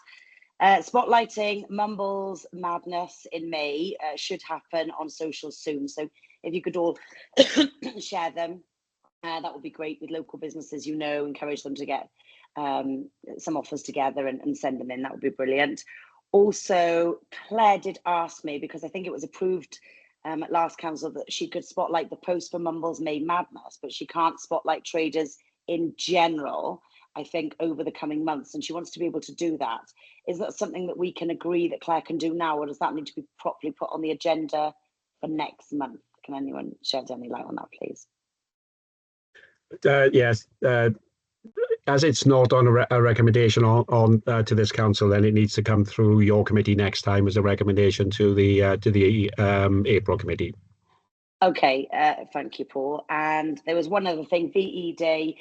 Spotlighting Mumbles Madness in May should happen on social soon. So if you could all share them, that would be great with local businesses, encourage them to get some offers together and send them in. That would be brilliant. Also, Claire did ask me, because I think it was approved at last council, that she could spotlight the post for Mumbles May Madness, but she can't spotlight traders in general, I think, over the coming months, and she wants to be able to do that. Is that something that we can agree that Claire can do now, or does that need to be properly put on the agenda for next month? Can anyone shed any light on that, please? Yes, as it's not on a recommendation on to this council, then it needs to come through your committee next time as a recommendation to the April committee. Okay, thank you, Paul. And there was one other thing, VE Day,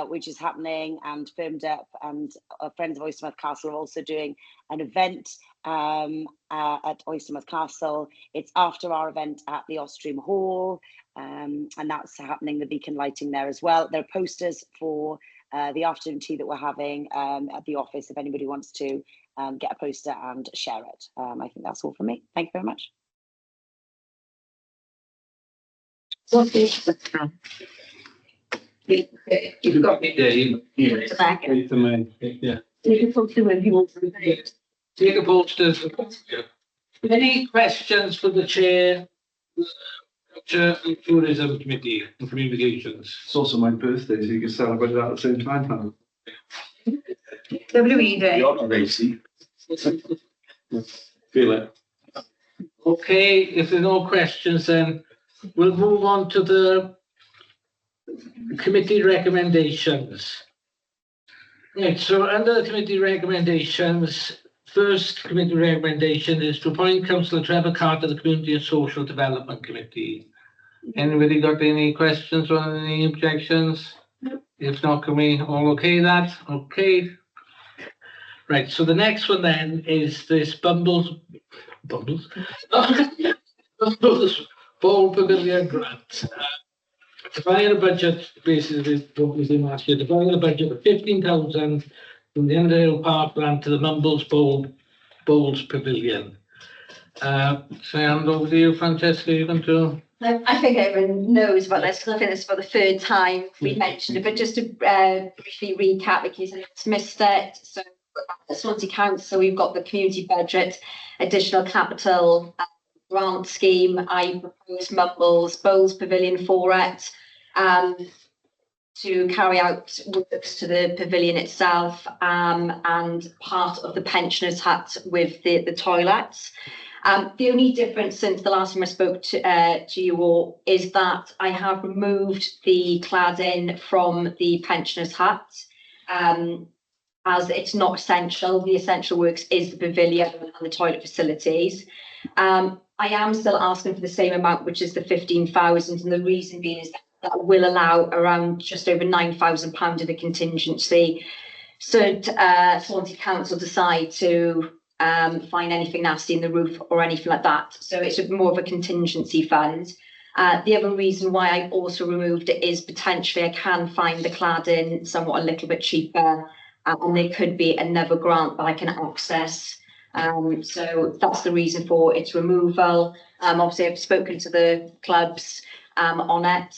which is happening and firmed up, and Friends of Oystermouth Castle are also doing an event at Oystermouth Castle. It's after our event at the Ostream Hall, and that's happening, the beacon lighting there as well. There are posters for the afternoon tea that we're having at the office if anybody wants to get a poster and share it. I think that's all from me. Thank you very much. What is the You've got Yeah. take a photo if you want to repeat. Take a poster. Any questions for the Chair Culture and Tourism Committee and Communications. It's also my birthday, so you can celebrate it at the same time, Pam. WE Day. You're not racy. Feel it. Okay, if there's no questions, then we'll move on to the committee recommendations. Right, so under the committee recommendations, first committee recommendation is to appoint Councillor Trevor Carter to the Community and Social Development Committee. Anybody got any questions or any objections? If not, can we all okay that? Okay. Right, so the next one then is this Bumbles Bumbles Bowl Pavilion grant. Dividing a budget, basically, what was in last year, dividing a budget of 15,000 from the Underhill Park grant to the Mumbles Bowls Pavilion. So I hand over to you, Francesca, you're going to... I think everyone knows about this, because I think this is for the third time we mentioned it, but just to briefly recap, in case anyone's missed it. So at Swansea Council, we've got the community budget, additional capital grant scheme. I proposed Mumbles Bowls Pavilion for it to carry out works to the pavilion itself and part of the pensioners' hut with the toilets. The only difference since the last time I spoke to you all is that I have removed the cladding from the pensioners' hut as it's not essential. The essential works is the pavilion and the toilet facilities. I am still asking for the same amount, which is the 15,000, and the reason being is that will allow around just over £9,000 of the contingency. Should Swansea Council decide to find anything nasty in the roof or anything like that. So it's more of a contingency fund. The other reason why I also removed it is potentially I can find the cladding somewhat a little bit cheaper, and there could be another grant that I can access. So that's the reason for its removal. Obviously, I've spoken to the clubs on it.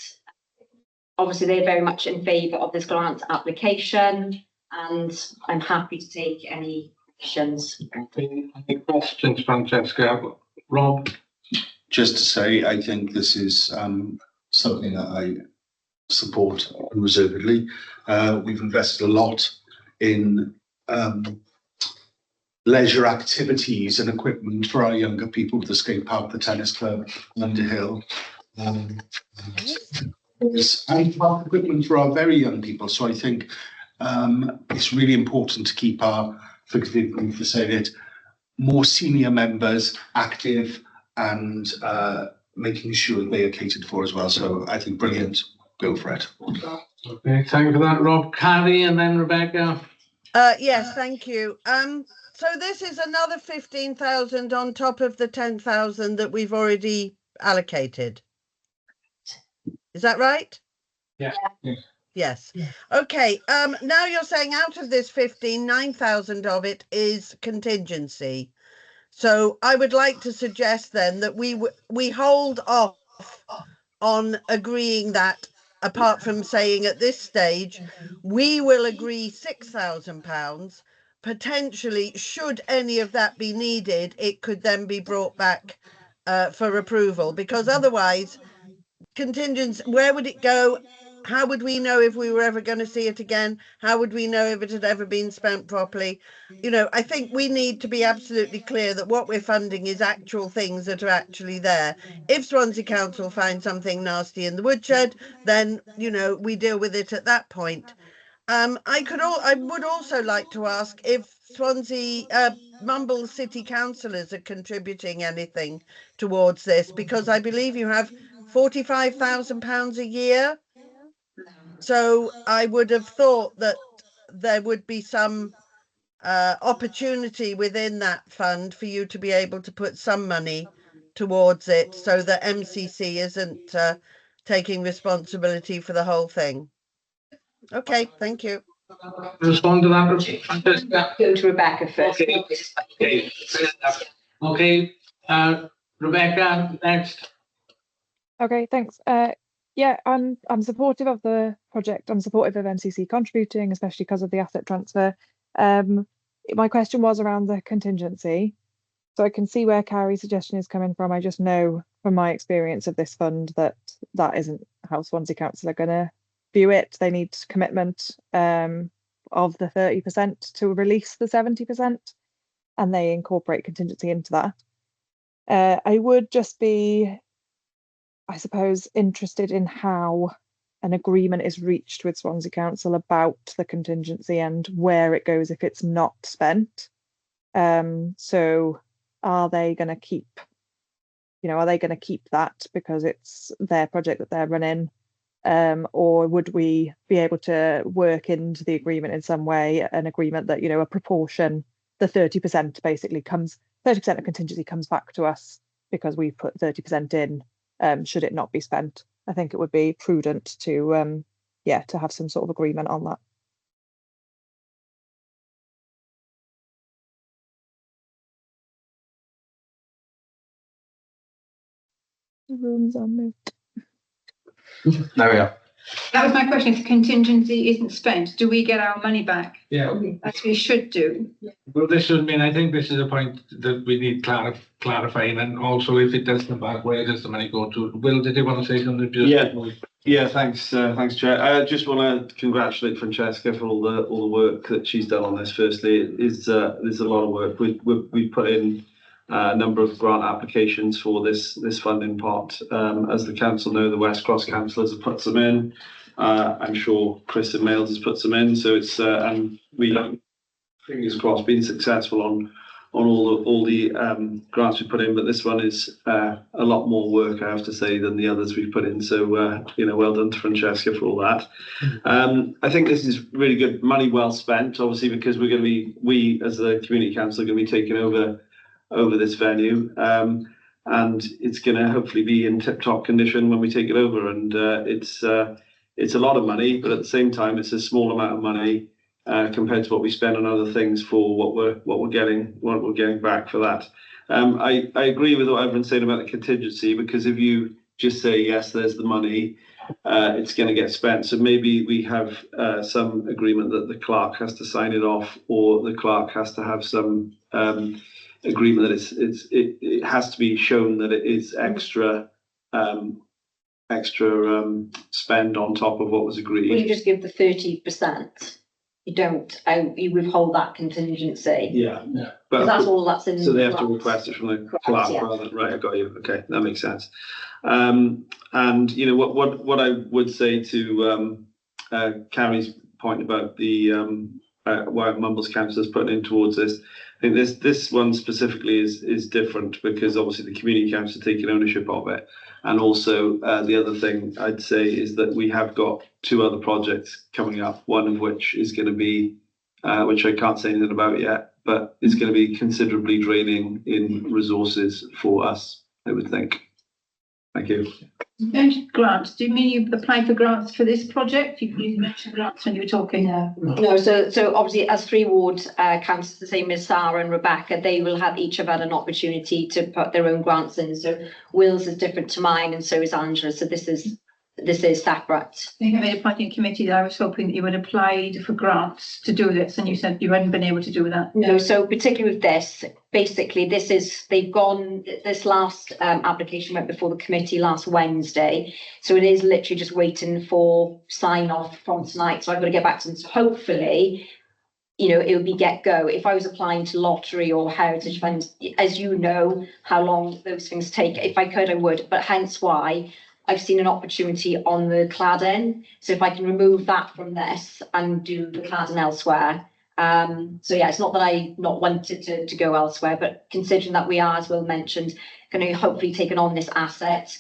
Obviously, they're very much in favour of this grant application, and I'm happy to take any questions. Any questions, Francesca? Rob? Just to say, I think this is something that I support unreservedly. We've invested a lot in leisure activities and equipment for our younger people, the skate park, the tennis club, Underhill. And equipment for our very young people. So I think it's really important to keep our, forgive me for saying it, more senior members active and making sure they are catered for as well. So I think brilliant. Go for it. Okay, thank you for that, Rob. Carrie and then Rebecca. Yes, thank you. So this is another 15,000 on top of the 10,000 that we've already allocated. Is that right? Yeah. Yes. Okay. Now you're saying out of this 15, 9,000 of it is contingency. So I would like to suggest then that we hold off on agreeing that, apart from saying at this stage, we will agree £6,000. Potentially, should any of that be needed, it could then be brought back for approval, because otherwise, contingents, where would it go? How would we know if we were ever going to see it again? How would we know if it had ever been spent properly? You know, I think we need to be absolutely clear that what we're funding is actual things that are actually there. If Swansea Council finds something nasty in the woodshed, then, you know, we deal with it at that point. I would also like to ask if Swansea Mumbles City Councillors are contributing anything towards this, because I believe you have £45,000 a year. So I would have thought that there would be some opportunity within that fund for you to be able to put some money towards it, so that MCC isn't taking responsibility for the whole thing. Okay, thank you. Respond to that, Francesca. Go to Rebecca first. Okay. Rebecca, next. Okay, thanks. Yeah, I'm supportive of the project. I'm supportive of MCC contributing, especially because of the asset transfer. My question was around the contingency. So I can see where Carrie's suggestion is coming from. I just know from my experience of this fund, that isn't how Swansea Council are going to view it. They need commitment of the 30% to release the 70%, and they incorporate contingency into that. I would just be, I suppose, interested in how an agreement is reached with Swansea Council about the contingency and where it goes if it's not spent. So are they going to keep, that because it's their project that they're running? Or would we be able to work into the agreement in some way, an agreement that, a proportion, the 30% basically 30% of contingency comes back to us because we've put 30% in, should it not be spent? I think it would be prudent to, to have some sort of agreement on that. The room's on mute. There we are. That was my question. If contingency isn't spent, do we get our money back? Yeah. As we should do. Well, this would mean, I think this is a point that we need clarifying, and also if it does come back, where does the money go to? Will, did you want to say something? Yeah, thanks, Chair. I just want to congratulate Francesca for all the work that she's done on this. Firstly, there's a lot of work. We put in a number of grant applications for this funding pot. As the council know, the West Cross councillors have put some in. I'm sure Chris in Males has put some in. So it's and we, fingers crossed, been successful on all the grants we put in. But this one is a lot more work, I have to say, than the others we've put in. So well done to Francesca for all that. I think this is really good money well spent. Obviously, because we as the community council are going to be taking over this venue, and it's going to hopefully be in tip-top condition when we take it over. And it's a lot of money, but at the same time, it's a small amount of money compared to what we spend on other things for what we're getting back for that. I agree with what everyone's saying about the contingency, because if you just say yes, there's the money, it's going to get spent. So maybe we have some agreement that the clerk has to sign it off, or the clerk has to have some agreement that it has to be shown that it is extra spend on top of what was agreed. Well, you just give the 30%. You don't. You withhold that contingency. Yeah. But that's all that's in. So they have to request it from the clerk. Yeah. Rather than, right, I got you. Okay, that makes sense. And what I would say to Carrie's point about the why Mumbles Council is putting in towards this. I think this one specifically is different because obviously the community council are taking ownership of it, and also the other thing I'd say is that we have got 2 other projects coming up. One of which is going to be, which I can't say anything about yet, but it's going to be considerably draining in resources for us, I would think. Thank you. Grants. Do you mean you applied for grants for this project? You mentioned grants when you were talking. No, so obviously as 3 ward councillors, the same as Sarah and Rebecca, they will have each have had an opportunity to put their own grants in. So Will's is different to mine, and so is Angela. So this is separate. I think I made a point in committee that I was hoping that you had applied for grants to do this, and you said you hadn't been able to do that. No, so particularly with this, basically this last application went before the committee last Wednesday. So it is literally just waiting for sign off from tonight. So I've got to get back to them. So hopefully, it would be get go. If I was applying to lottery or heritage funds, as you know, how long those things take. If I could, I would, but hence why I've seen an opportunity on the cladding. So if I can remove that from this and do the cladding elsewhere. So yeah, it's not that I not wanted to go elsewhere, but considering that we are, as Will mentioned, going to hopefully taking on this asset.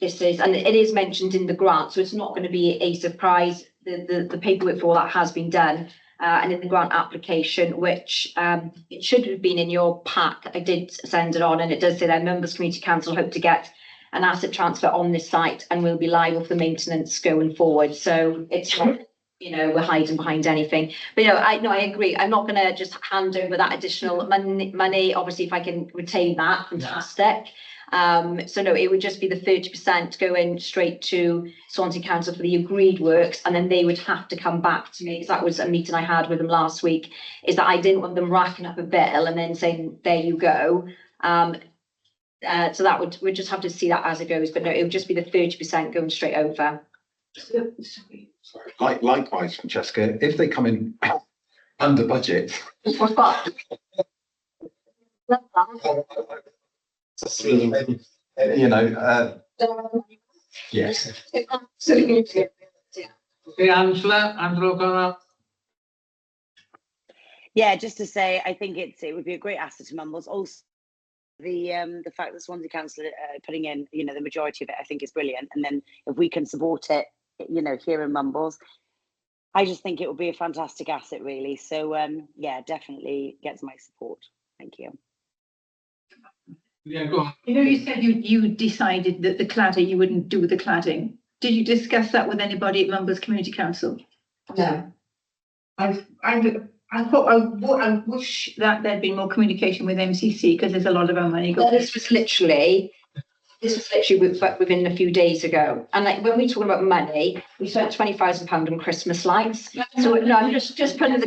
This is, and it is mentioned in the grant, so it's not going to be a surprise. The paperwork for all that has been done. And in the grant application, which it should have been in your pack, I did send it on, and it does say that members Community Council hope to get an asset transfer on this site and will be liable for maintenance going forward. So it's not, we're hiding behind anything. But I agree. I'm not going to just hand over that additional money. Obviously, if I can retain that, fantastic. So no, it would just be the 30% going straight to Swansea Council for the agreed works, and then they would have to come back to me, because that was a meeting I had with them last week, is that I didn't want them racking up a bill and then saying, there you go. So that we'd just have to see that as it goes, but no, it would just be the 30% going straight over. Likewise, Francesca, if they come in under budget. You know, yes. Okay, Angela O'Connor. Yeah, just to say, I think it would be a great asset to Mumbles. Also, the fact that Swansea Council are putting in, you know, the majority of it, I think is brilliant. And then if we can support it, you know, here in Mumbles, I just think it would be a fantastic asset, really. So yeah, definitely gets my support. Thank you. Yeah, go on. You know, you said you decided that the cladding, you wouldn't do the cladding. Did you discuss that with anybody at Mumbles Community Council? No. I wish that there'd been more communication with MCC because there's a lot of our money going. This was literally within a few days ago. And like when we talk about money, we spent £20,000 on Christmas lights. So no, I'm just putting the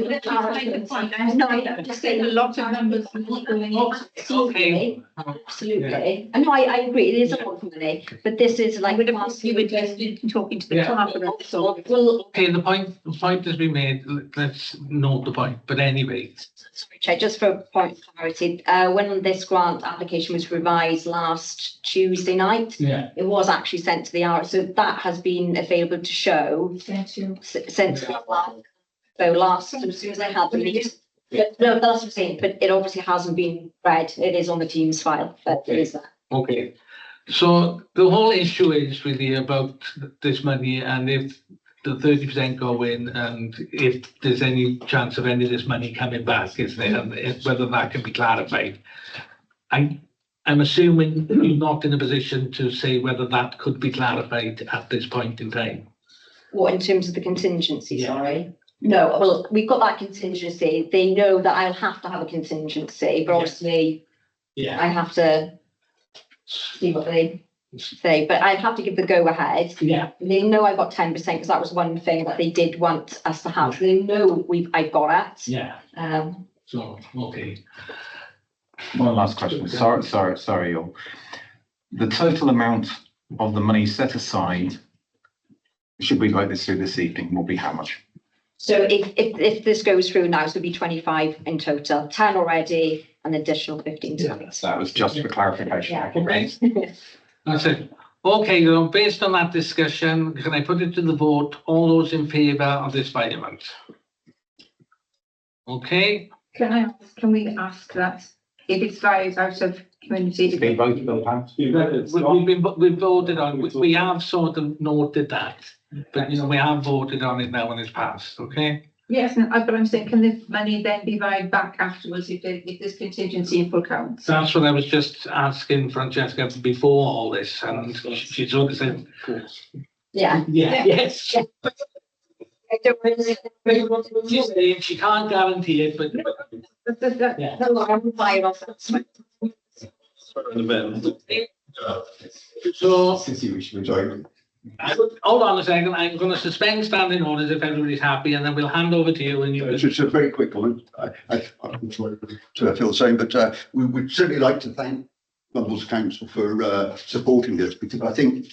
no, I'm just saying a lot of numbers going on. Absolutely. Absolutely. And no, I agree, it is a lot of money, but this is like you were just talking to the top of it. So Okay, the point has been made. Let's note the point. But anyway, sorry, Chair, just for a point of clarity, when this grant application was revised last Tuesday night, it was actually sent to the RS, so that has been available to show since so last as soon as I had the meeting. No, that's what I'm saying, but it obviously hasn't been read. It is on the Teams file, but it is there. Okay, so the whole issue is really about this money, and if the 30% go in, and if there's any chance of any of this money coming back, is there, and whether that can be clarified. I'm assuming you're not in a position to say whether that could be clarified at this point in time. What, in terms of the contingency, sorry? No, well, we've got that contingency. They know that I'll have to have a contingency, but obviously I have to see what they say, but I'd have to give the go ahead. Yeah. They know I got 10% because that was one thing that they did want us to have. They know I got it. Yeah. So, okay. One last question. Sorry, all. The total amount of the money set aside, should we vote this through this evening, will be how much? So if this goes through now, so it'll be 25 in total, 10 already, and additional 15 tonight. That was just for clarification. Yeah. Okay. That's it. Okay, well, based on that discussion, can I put it to the vote? All those in favour of this payment? Okay. can we ask that if it's values out of community? We've voted on, we have sort of noted that, but you know, we have voted on it now when it's passed, okay? Yes, but I'm saying, can the money then be valued back afterwards if there's contingency in full count? That's what I was just asking Francesca before all this, and she sort of said, Yeah. Yes. She's saying she can't guarantee it, but so City, we should enjoy. hold on a second. I'm going to suspend standing orders if everybody's happy, and then we'll hand over to you. And you Just a very quick comment. I'm sorry to feel the same, but we would certainly like to thank Mumbles Council for supporting this, because I think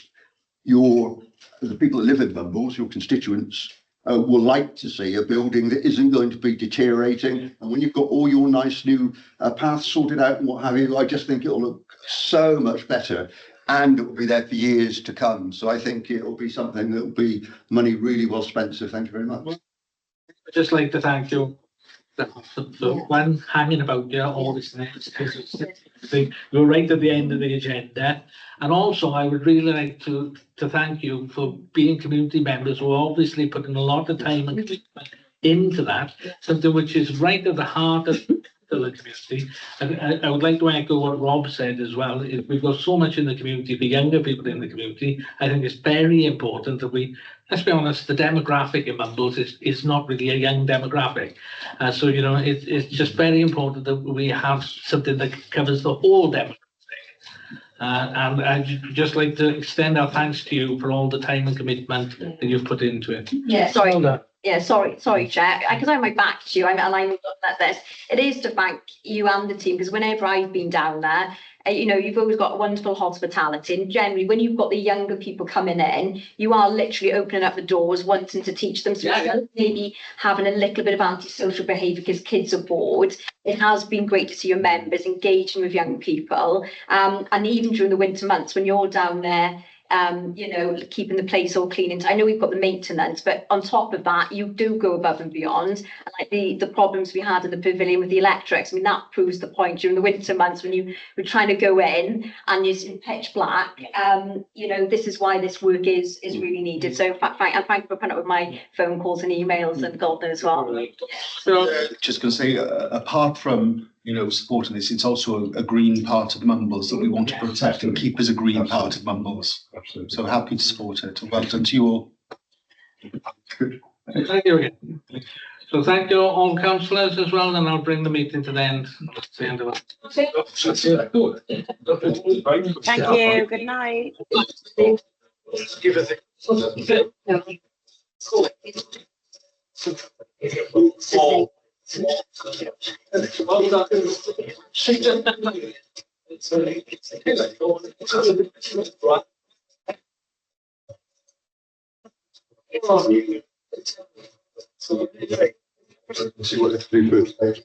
the people that live in Mumbles, your constituents, will like to see a building that isn't going to be deteriorating. And when you've got all your nice new paths sorted out and what have you, I just think it'll look so much better. And it will be there for years to come. So I think it will be something that will be money really well spent. So thank you very much. I'd just like to thank you for one hanging about you all this night. You're right at the end of the agenda. And also I would really like to thank you for being community members who are obviously putting a lot of time and commitment into that, something which is right at the heart of the community. And I would like to echo what Rob said as well. We've got so much in the community, the younger people in the community. I think it's very important that we, let's be honest, the demographic in Mumbles is not really a young demographic. So, you know, it's just very important that we have something that covers the whole demographic. And I'd just like to extend our thanks to you for all the time and commitment that you've put into it. Yeah, sorry. Yeah, sorry, Chair, because I have my back to you, and I'm looking at this. It is to thank you and the team, because whenever I've been down there, you know, you've always got wonderful hospitality, and generally when you've got the younger people coming in, you are literally opening up the doors, wanting to teach them. So maybe having a little bit of antisocial behaviour because kids are bored. It has been great to see your members engaging with young people, and even during the winter months when you're down there, you know, keeping the place all clean. And I know we've got the maintenance, but on top of that, you do go above and beyond. And like the problems we had in the pavilion with the electrics, I mean, that proves the point during the winter months when you were trying to go in and you're in pitch black. You know, this is why this work is really needed. So thank you for putting up with my phone calls and emails and God knows what. Just going to say, apart from, you know, supporting this, it's also a green part of Mumbles that we want to protect and keep as a green part of Mumbles. Absolutely. So happy to support it. Well done to you all. Thank you again. So thank you all councillors as well, and I'll bring the meeting to the end. That's the end of it. Thank you. Good night. Give us See what they have to do first.